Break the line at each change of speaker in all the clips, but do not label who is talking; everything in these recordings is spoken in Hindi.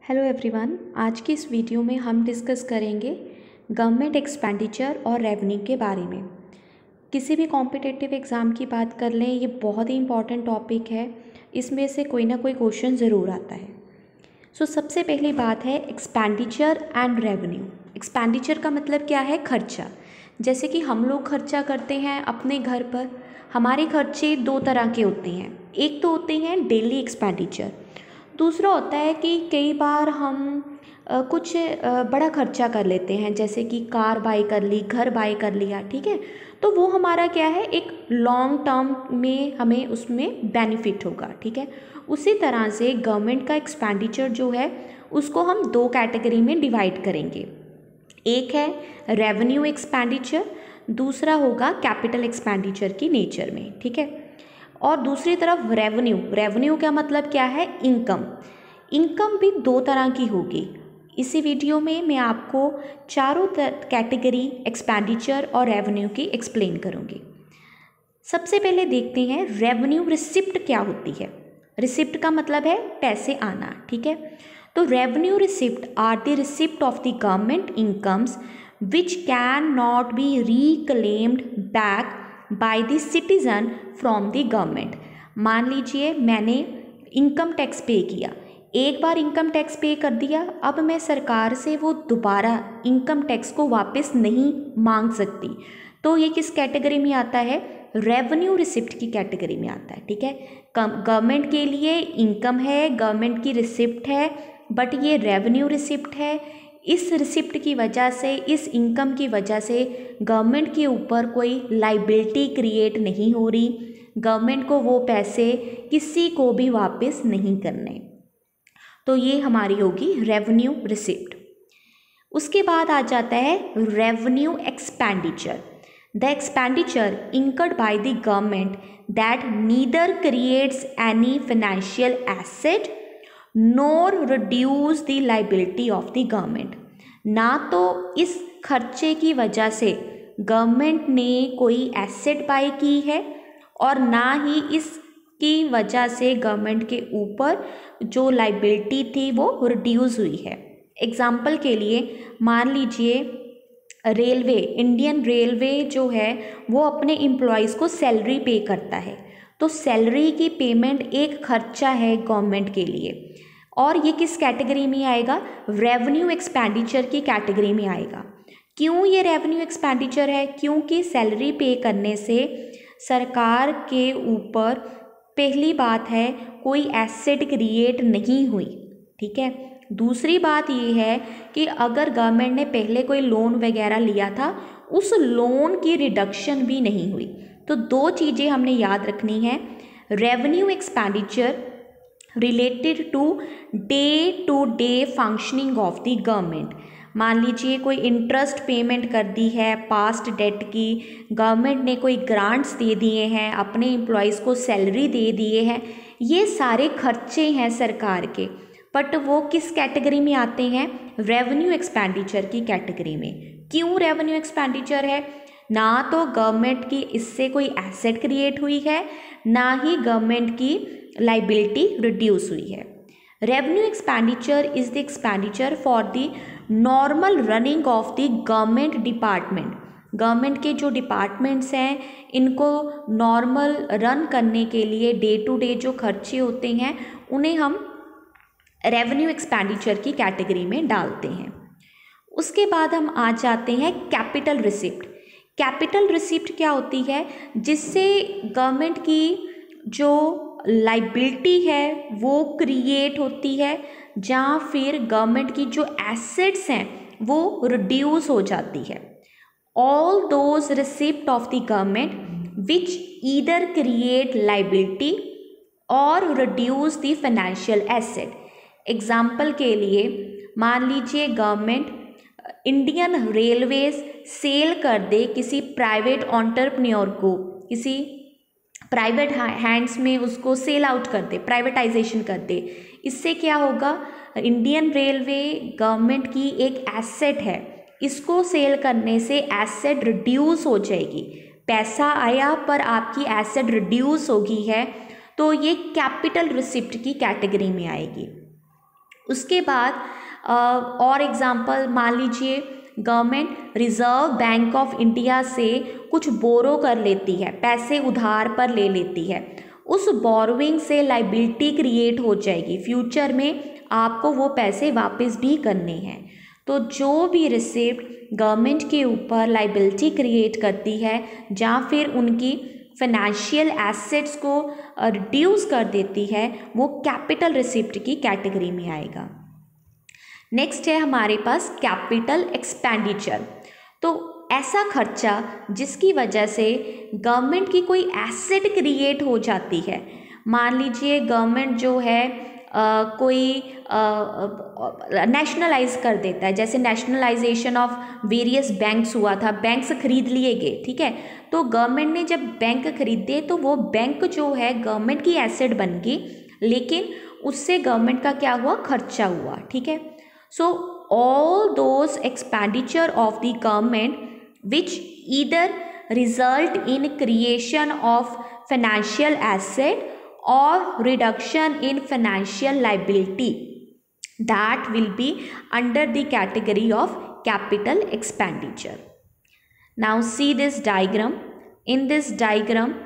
हेलो एवरीवन, आज की इस वीडियो में हम डिस्कस करेंगे गवर्नमेंट एक्सपेंडिचर और रेवेन्यू के बारे में। किसी भी कॉम्पिटिटिव एग्ज़ाम की बात कर लें, ये बहुत ही इम्पॉर्टेंट टॉपिक है। इसमें से कोई ना कोई क्वेश्चन ज़रूर आता है। सबसे पहली बात है एक्सपेंडिचर एंड रेवेन्यू। एक्सपेंडिचर का मतलब क्या है? खर्चा। जैसे कि हम लोग खर्चा करते हैं अपने घर पर। हमारे खर्चे दो तरह के होते हैं। एक तो होते हैं डेली एक्सपेंडिचर, दूसरा होता है कि कई बार हम कुछ बड़ा खर्चा कर लेते हैं, जैसे कि कार बाय कर ली, घर बाय कर लिया, ठीक है। तो वो हमारा क्या है, एक लॉन्ग टर्म में हमें उसमें बेनिफिट होगा, ठीक है। उसी तरह से गवर्नमेंट का एक्सपेंडिचर जो है उसको हम दो कैटेगरी में डिवाइड करेंगे। एक है रेवेन्यू एक्सपेंडिचर, दूसरा होगा कैपिटल एक्सपेंडिचर की नेचर में, ठीक है। और दूसरी तरफ रेवेन्यू का मतलब क्या है? इनकम। इनकम भी दो तरह की होगी। इसी वीडियो में मैं आपको चारों कैटेगरी एक्सपेंडिचर और रेवेन्यू की एक्सप्लेन करूँगी। सबसे पहले देखते हैं रेवेन्यू रिसिप्ट क्या होती है। रिसिप्ट का मतलब है पैसे आना, ठीक है। तो revenue receipt are the receipt of the government incomes which can not be reclaimed back by the citizen from the government. मान लीजिए मैंने इनकम टैक्स पे किया, एक बार इनकम टैक्स पे कर दिया, अब मैं सरकार से वो दोबारा इनकम टैक्स को वापस नहीं मांग सकती। तो ये किस कैटेगरी में आता है? रेवेन्यू रिसिप्ट की कैटेगरी में आता है, ठीक है। गवर्नमेंट के लिए इनकम है, गवर्नमेंट की रिसिप्ट है, बट ये रेवेन्यू रिसिप्ट है। इस रिसिप्ट की वजह से, इस इनकम की वजह से गवर्नमेंट के ऊपर कोई लाइबिलिटी क्रिएट नहीं हो रही। गवर्नमेंट को वो पैसे किसी को भी वापस नहीं करने। तो ये हमारी होगी रेवेन्यू रिसिप्ट। उसके बाद आ जाता है revenue expenditure. The expenditure incurred by the government that neither creates any financial asset nor reduce the liability of the government। ना तो इस खर्चे की वजह से गवर्नमेंट ने कोई एसेट बाय की है और ना ही इसकी वजह से गवर्नमेंट के ऊपर जो लाइबिलिटी थी वो रिड्यूस हुई है। एग्जाम्पल के लिए मान लीजिए रेलवे, इंडियन रेलवे जो है वो अपने एम्प्लॉयज़ को सैलरी पे करता है। तो सैलरी की पेमेंट एक खर्चा है गवर्नमेंट के लिए, और ये किस कैटेगरी में आएगा? रेवेन्यू एक्सपेंडिचर की कैटेगरी में आएगा। क्यों ये रेवेन्यू एक्सपेंडिचर है? क्योंकि सैलरी पे करने से सरकार के ऊपर पहली बात है कोई एसेट क्रिएट नहीं हुई, ठीक है। दूसरी बात ये है कि अगर गवर्नमेंट ने पहले कोई लोन वगैरह लिया था, उस लोन की रिडक्शन भी नहीं हुई। तो दो चीज़ें हमने याद रखनी है। Revenue expenditure related to the functioning of the government. मान लीजिए कोई इंटरेस्ट पेमेंट कर दी है पास्ट डेट की, गवर्नमेंट ने कोई ग्रांट्स दे दिए हैं, अपने एम्प्लॉयज़ को सैलरी दे दिए हैं, ये सारे खर्चे हैं सरकार के, बट वो किस कैटेगरी में आते हैं? रेवेन्यू एक्सपेंडिचर की कैटेगरी में। क्यों रेवेन्यू एक्सपेंडिचर है? ना तो गवर्नमेंट की इससे कोई एसेट क्रिएट हुई है, ना ही गवर्नमेंट की लाइबिलिटी रिड्यूस हुई है। Revenue expenditure is the expenditure for the normal running of the government department. Government के जो डिपार्टमेंट्स हैं इनको नॉर्मल रन करने के लिए डे टू डे जो खर्चे होते हैं उन्हें हम रेवेन्यू एक्सपेंडिचर की कैटेगरी में डालते हैं। उसके बाद हम आ जाते हैं कैपिटल रिसिप्ट। कैपिटल रिसिप्ट क्या होती है? जिससे गवर्नमेंट की जो लाइबिलिटी है वो क्रिएट होती है, जहाँ फिर गवर्नमेंट की जो एसेट्स हैं वो रिड्यूस हो जाती है। All those receipt of the government which either create liability और reduce the financial asset. Example के लिए मान लीजिए गवर्नमेंट इंडियन रेलवेज सेल कर दे किसी प्राइवेट एंटरप्रेन्योर को, किसी प्राइवेट हैंड्स में उसको सेल आउट कर दे, प्राइवेटाइजेशन कर दे। इससे क्या होगा? इंडियन रेलवे गवर्नमेंट की एक एसेट है, इसको सेल करने से एसेट रिड्यूस हो जाएगी। पैसा आया पर आपकी एसेट रिड्यूस हो गई है, तो ये कैपिटल रिसिप्ट की कैटेगरी में आएगी। उसके बाद और एग्जांपल मान लीजिए government reserve bank of India से कुछ बोरो कर लेती है, पैसे उधार पर ले लेती है, उस बोरोइंग से लाइबिलिटी क्रिएट हो जाएगी, फ्यूचर में आपको वो पैसे वापस भी करने हैं। तो जो भी रिसिप्ट गवर्नमेंट के ऊपर लाइबिलिटी क्रिएट करती है या फिर उनकी फाइनेंशियल एसेट्स को रिड्यूस कर देती है, वो कैपिटल रिसिप्ट की कैटेगरी में आएगा। नेक्स्ट है हमारे पास कैपिटल एक्सपेंडिचर। तो ऐसा खर्चा जिसकी वजह से गवर्नमेंट की कोई एसेट क्रिएट हो जाती है। मान लीजिए गवर्नमेंट जो है कोई नेशनलाइज कर देता है, जैसे नेशनलाइजेशन ऑफ वेरियस बैंक्स हुआ था, बैंक्स खरीद लिए गए, ठीक है। तो गवर्नमेंट ने जब बैंक खरीदे तो वो बैंक जो है गवर्नमेंट की एसेट बन गई, लेकिन उससे गवर्नमेंट का क्या हुआ, खर्चा हुआ, ठीक है। So all those expenditure of the government which either result in creation of financial asset or reduction in financial liability, that will be under the category of capital expenditure. Now see this diagram. In this diagram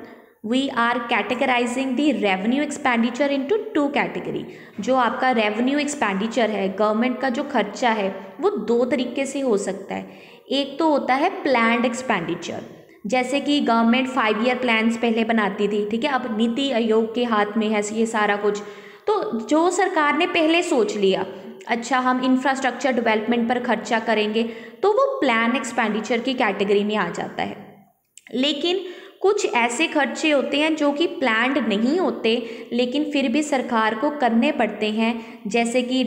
we are categorizing the revenue expenditure into two category। जो आपका revenue expenditure है, गवर्नमेंट का जो खर्चा है, वो दो तरीके से हो सकता है। एक तो होता है planned expenditure, जैसे कि गवर्नमेंट 5 ईयर प्लान्स पहले बनाती थी, ठीक है। अब नीति आयोग के हाथ में है ये सारा कुछ, तो जो सरकार ने पहले सोच लिया, अच्छा हम इंफ्रास्ट्रक्चर डेवलपमेंट पर खर्चा करेंगे, तो वो प्लान एक्सपेंडिचर की कैटेगरी में आ जाता है। लेकिन कुछ ऐसे खर्चे होते हैं जो कि प्लान्ड नहीं होते, लेकिन फिर भी सरकार को करने पड़ते हैं, जैसे कि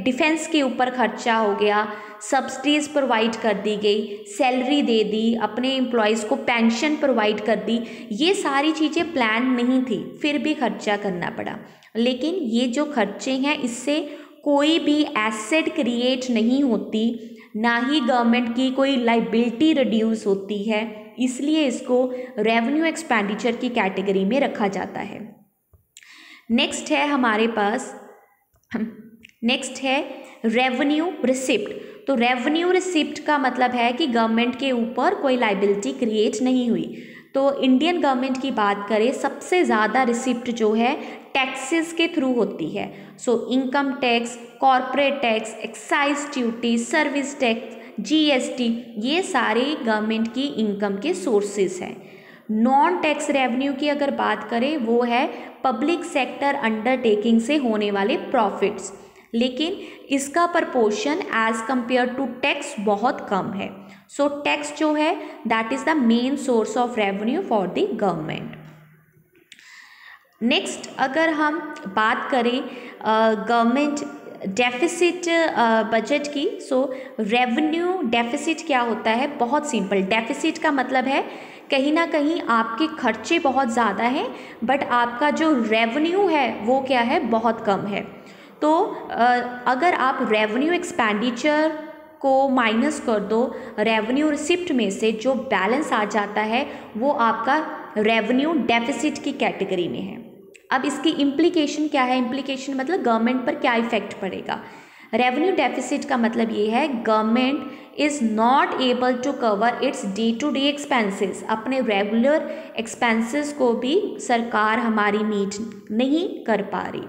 डिफेंस के ऊपर खर्चा हो गया, सब्सिडीज़ प्रोवाइड कर दी गई, सैलरी दे दी, अपने एम्प्लॉयज़ को पेंशन प्रोवाइड कर दी। ये सारी चीज़ें प्लान नहीं थी, फिर भी खर्चा करना पड़ा। लेकिन ये जो खर्चे हैं, इससे कोई भी एसेट क्रिएट नहीं होती, ना ही गवर्नमेंट की कोई लाइबिलिटी रिड्यूस होती है, इसलिए इसको रेवेन्यू एक्सपेंडिचर की कैटेगरी में रखा जाता है। नेक्स्ट है हमारे पास, नेक्स्ट है रेवेन्यू रिसिप्ट। तो रेवेन्यू रिसिप्ट का मतलब है कि गवर्नमेंट के ऊपर कोई लाइबिलिटी क्रिएट नहीं हुई। तो इंडियन गवर्नमेंट की बात करें, सबसे ज़्यादा रिसिप्ट जो है टैक्सेस के थ्रू होती है। So income tax, corporate tax, excise duty, service tax, GST, ये सारे गवर्नमेंट की इनकम के सोर्सेज हैं। नॉन टैक्स रेवेन्यू की अगर बात करें, वो है पब्लिक सेक्टर अंडरटेकिंग से होने वाले प्रॉफिट्स, लेकिन इसका proportion as compare to tax बहुत कम है। सो टैक्स जो है that is the main source of revenue for the government. Next अगर हम बात करें गवर्नमेंट डेफिसिट बजट की, सो रेवेन्यू डेफिसिट क्या होता है, बहुत सिंपल। डेफिसिट का मतलब है कहीं ना कहीं आपके खर्चे बहुत ज़्यादा हैं, बट आपका जो रेवेन्यू है वो क्या है, बहुत कम है। तो अगर आप रेवेन्यू एक्सपेंडिचर को माइनस कर दो रेवेन्यू रिसिप्ट में से, जो बैलेंस आ जाता है वो आपका रेवेन्यू डेफिसिट की कैटेगरी में है। अब इसकी इम्प्लीकेशन क्या है, इम्प्लीकेशन मतलब गवर्नमेंट पर क्या इफेक्ट पड़ेगा। रेवेन्यू डेफिसिट का मतलब ये है government is not able to cover its day to day expenses. अपने रेगुलर एक्सपेंसेस को भी सरकार हमारी मीट नहीं कर पा रही।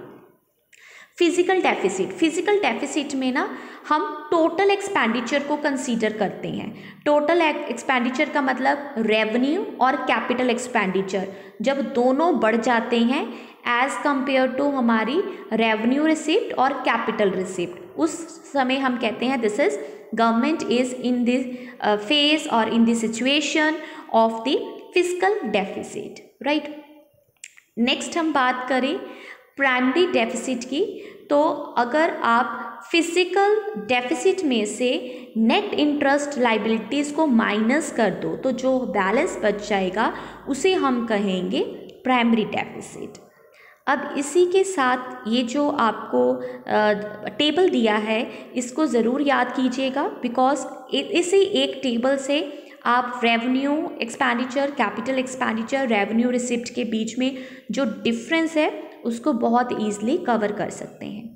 फिजिकल डेफिसिट, फिजिकल डेफिसिट में ना हम टोटल एक्सपेंडिचर को कंसीडर करते हैं। टोटल एक्सपेंडिचर का मतलब रेवेन्यू और कैपिटल एक्सपेंडिचर जब दोनों बढ़ जाते हैं एज कंपेयर टू हमारी रेवेन्यू रिसिप्ट और कैपिटल रिसिप्ट, उस समय हम कहते हैं this is government is in this phase और in this situation of the physical deficit, right. Next हम बात करें प्राइमरी डेफिसिट की। तो अगर आप फिजिकल डेफिसिट में से नेट इंटरेस्ट लाइबिलिटीज़ को माइनस कर दो तो जो बैलेंस बच जाएगा उसे हम कहेंगे प्राइमरी डेफिसिट। अब इसी के साथ ये जो आपको टेबल दिया है इसको ज़रूर याद कीजिएगा, बिकॉज इसी एक टेबल से आप revenue expenditure, capital expenditure, revenue receipt के बीच में जो डिफरेंस है उसको बहुत ईजिली कवर कर सकते हैं।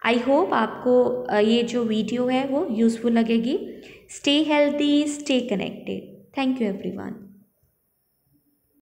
आई होप आपको ये जो वीडियो है वो यूज़फुल लगेगी। Stay healthy, stay connected. Thank you everyone.